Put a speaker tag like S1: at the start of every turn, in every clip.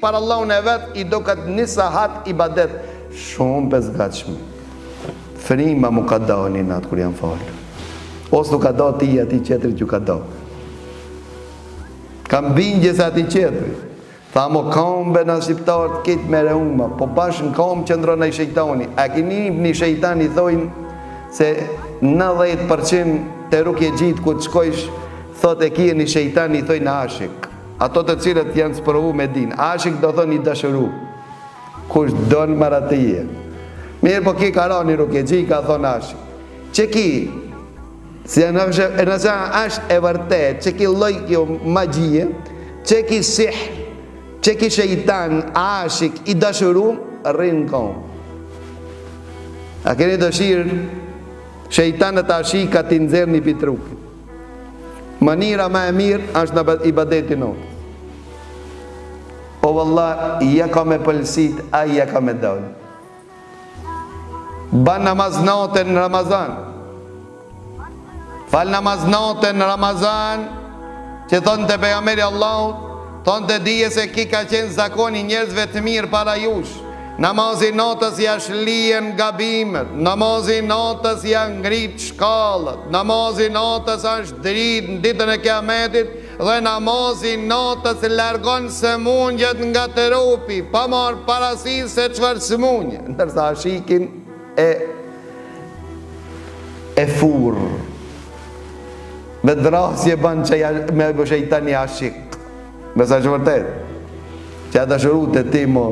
S1: për Allahun e vet, i do këtë një sahat ibadet shumë bezgatshme. Frima mu ka do një natë kur janë falë. Ose nuk ka do ti, ati qetëri që ka do. Kam bingje se ati qetëri. Tha mo kombe në shqiptarët kitë mere uma, po bashkë në kom qëndrona i shejtani. A kini një shejtani thojnë se 90% të rukje gjitë ku të shkojsh, thot e kje një shejtani thojnë ashik. Ato të cilët janë sprovu me din. Ashik do thonë i dashëru. Kush donë maratije. Mirë po ki ka ra një rukje gjitë, ka thonë ashik. Që ki, si e nëse është e vërtet, që ki loj kjo magjie, që ki sihr, që ki shejtan, ashik, i dashurum, rrinë kom. A keni dëshirë, shejtanët ashika t'i nxerë një pitrukë. Manira ma e mirë, është në ibadeti notë. O vëllah, ja ka me pëlsit, a ja ka me dojnë. Ban namaz natën në Ramazan. Fal namaz natën në Ramazan, që thonë të pejgamberi Allahut, thonë të dije se ki ka qenë zakoni njerëzve të mirë para jush. Namazi natës janë lijen gabimet, namazi natës janë ngrit shkallët, namazi natës është dritë në ditën e kiametit, dhe namazi natës largon sëmundjet nga trupi, pa marrë parasysh se çfarë sëmundje. Ndërsa ashikin e furr. Me drasje banë që me shejtani ashik. Besa që vërtet, që a dashuru të ti mo,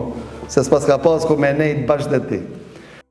S1: se s'pas ka pas ku me nejtë bashkë të ti.